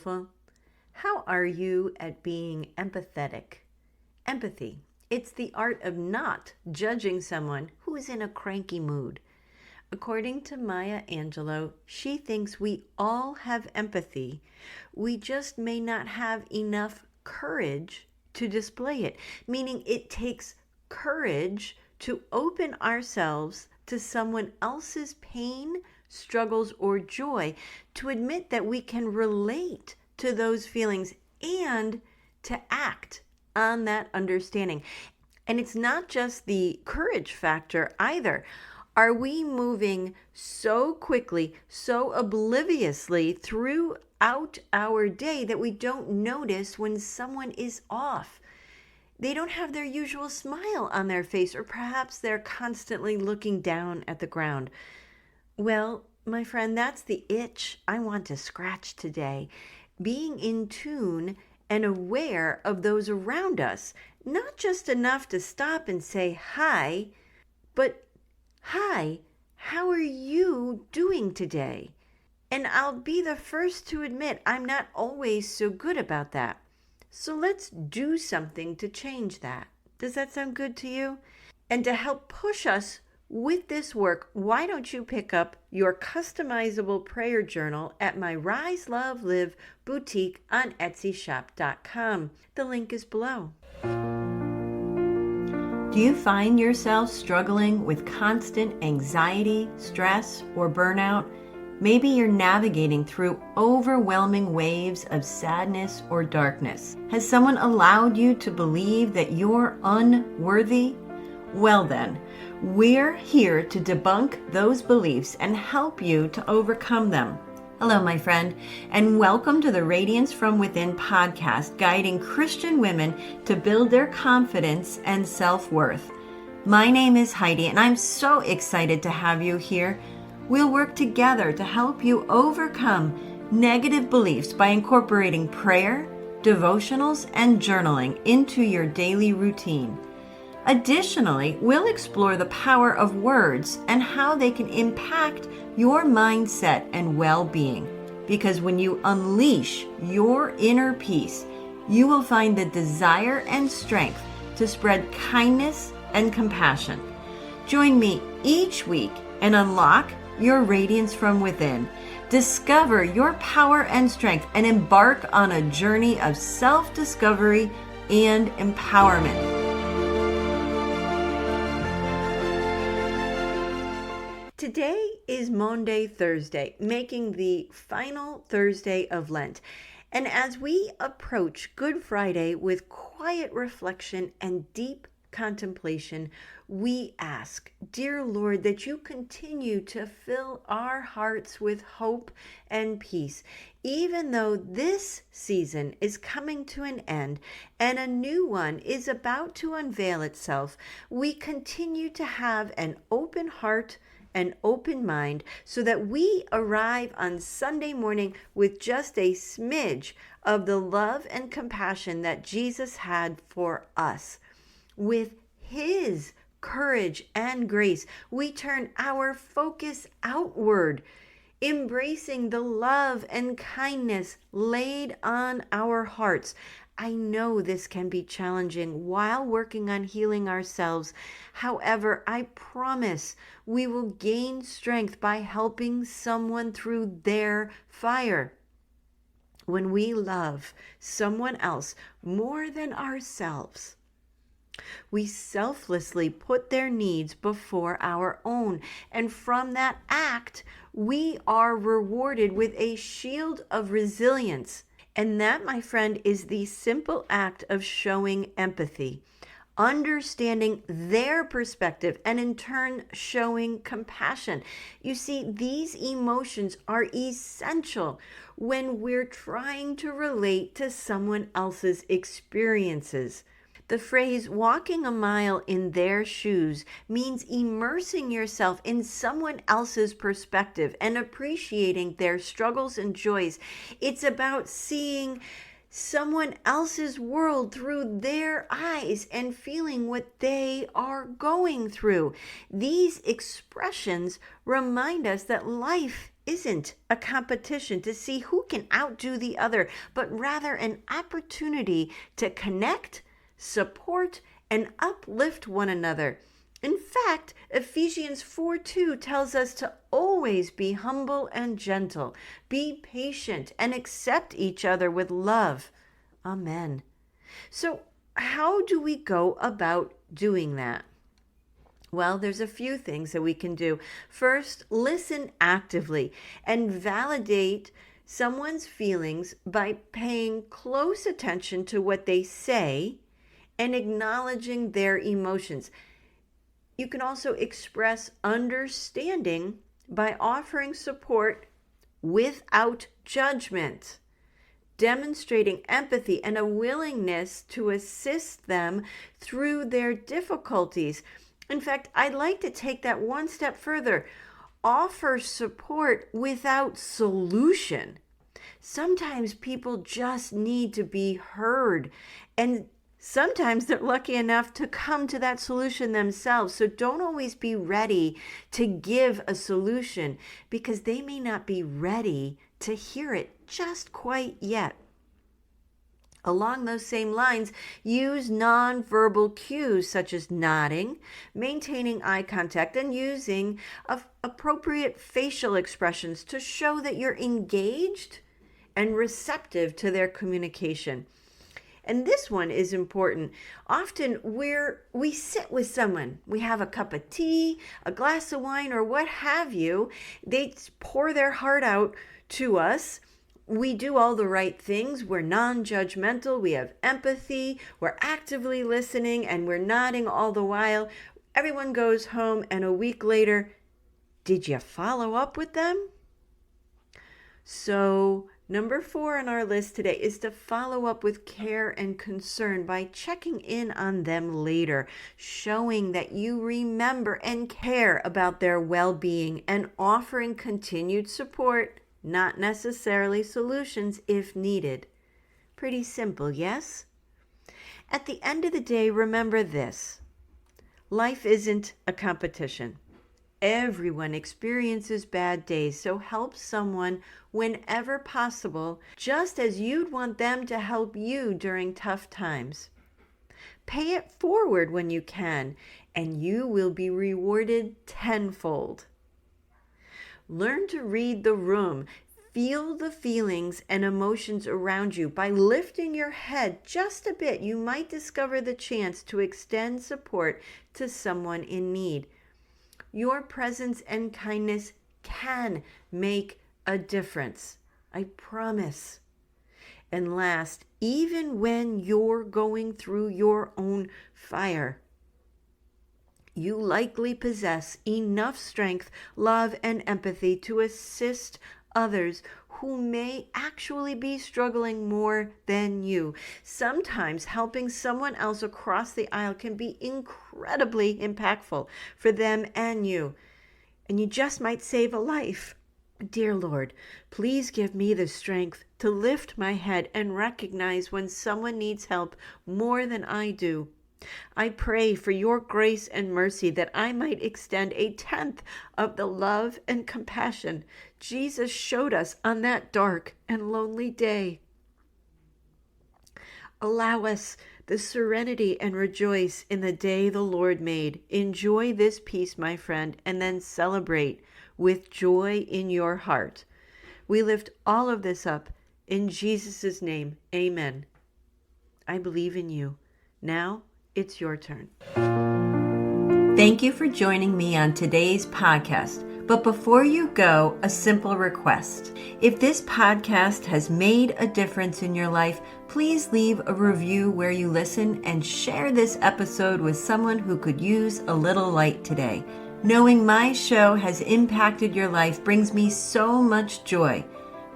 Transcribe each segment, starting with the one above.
beautiful? How are you at being empathetic? Empathy. It's the art of not judging someone who is in a cranky mood. According to Maya Angelou, she thinks we all have empathy. We just may not have enough courage to display it, meaning it takes courage to open ourselves to someone else's pain, struggles, or joy, to admit that we can relate to those feelings and to act on that understanding. And it's not just the courage factor either. Are we moving so quickly, so obliviously throughout our day that we don't notice when someone is off? They don't have their usual smile on their face, or perhaps they're constantly looking down at the ground. Well, my friend, that's the itch I want to scratch today. Being in tune and aware of those around us, not just enough to stop and say hi, but hi, how are you doing today? And I'll be the first to admit I'm not always so good about that. So let's do something to change that. Does that sound good to you? And to help push us with this work, why don't you pick up your customizable prayer journal at my Rise, Love, Live boutique on etsyshop.com. The link is below. Do you find yourself struggling with constant anxiety, stress, or burnout? Maybe you're navigating through overwhelming waves of sadness or darkness. Has someone allowed you to believe that you're unworthy? Well then, we're here to debunk those beliefs and help you to overcome them. Hello, my friend, and welcome to the Radiance from Within podcast, guiding Christian women to build their confidence and self-worth. My name is Heidi, and I'm so excited to have you here. We'll work together to help you overcome negative beliefs by incorporating prayer, devotionals, and journaling into your daily routine. Additionally, we'll explore the power of words and how they can impact your mindset and well-being. Because when you unleash your inner peace, you will find the desire and strength to spread kindness and compassion. Join me each week and unlock your radiance from within. Discover your power and strength and embark on a journey of self-discovery and empowerment. Today is Maundy Thursday, making the final Thursday of Lent. And as we approach Good Friday with quiet reflection and deep contemplation, we ask, dear Lord, that you continue to fill our hearts with hope and peace, even though this season is coming to an end and a new one is about to unveil itself. We continue to have an open heart, an open mind, so that we arrive on Sunday morning with just a smidge of the love and compassion that Jesus had for us. With his courage and grace, we turn our focus outward, embracing the love and kindness laid on our hearts. I know this can be challenging while working on healing ourselves. However, I promise we will gain strength by helping someone through their fire. When we love someone else more than ourselves, we selflessly put their needs before our own. And from that act, we are rewarded with a shield of resilience. And that, my friend, is the simple act of showing empathy, understanding their perspective, and in turn showing compassion. You see, these emotions are essential when we're trying to relate to someone else's experiences. The phrase walking a mile in their shoes means immersing yourself in someone else's perspective and appreciating their struggles and joys. It's about seeing someone else's world through their eyes and feeling what they are going through. These expressions remind us that life isn't a competition to see who can outdo the other, but rather an opportunity to connect, support, and uplift one another. In fact, Ephesians 4:2 tells us to always be humble and gentle, be patient, and accept each other with love. Amen. So, how do we go about doing that? Well, there's a few things that we can do. First, listen actively and validate someone's feelings by paying close attention to what they say and acknowledging their emotions. You can also express understanding by offering support without judgment, demonstrating empathy and a willingness to assist them through their difficulties. In fact, I'd like to take that one step further. Offer support without solution. Sometimes people just need to be heard, and sometimes they're lucky enough to come to that solution themselves. So don't always be ready to give a solution because they may not be ready to hear it just quite yet. Along those same lines, use nonverbal cues such as nodding, maintaining eye contact, and using appropriate facial expressions to show that you're engaged and receptive to their communication. And this one is important. Often we sit with someone, we have a cup of tea, a glass of wine, or what have you. They pour their heart out to us. We do all the right things. We're non-judgmental. We have empathy. We're actively listening and we're nodding all the while. Everyone goes home, and a week later, did you follow up with them? So, number 4 on our list today is to follow up with care and concern by checking in on them later, showing that you remember and care about their well-being and offering continued support, not necessarily solutions if needed. Pretty simple, yes? At the end of the day, remember this. Life isn't a competition. Everyone experiences bad days, so help someone whenever possible, just as you'd want them to help you during tough times. Pay it forward when you can, and you will be rewarded tenfold. Learn to read the room. Feel the feelings and emotions around you. By lifting your head just a bit, you might discover the chance to extend support to someone in need. Your presence and kindness can make a difference. I promise. And last, even when you're going through your own fire, you likely possess enough strength, love, and empathy to assist others who may actually be struggling more than you. Sometimes helping someone else across the aisle can be incredibly impactful for them and you you just might save a life. Dear Lord, please give me the strength to lift my head and recognize when someone needs help more than I do. I pray for your grace and mercy that I might extend 1/10 of the love and compassion Jesus showed us on that dark and lonely day. Allow us the serenity and rejoice in the day the Lord made. Enjoy this peace, my friend, and then celebrate with joy in your heart. We lift all of this up in Jesus' name. Amen. I believe in you. Now, it's your turn. Thank you for joining me on today's podcast. But before you go, a simple request. If this podcast has made a difference in your life, please leave a review where you listen and share this episode with someone who could use a little light today. Knowing my show has impacted your life brings me so much joy.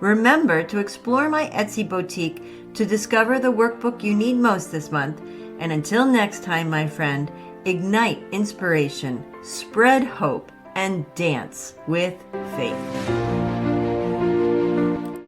Remember to explore my Etsy boutique to discover the workbook you need most this month. And until next time, my friend, ignite inspiration, spread hope, and dance with faith.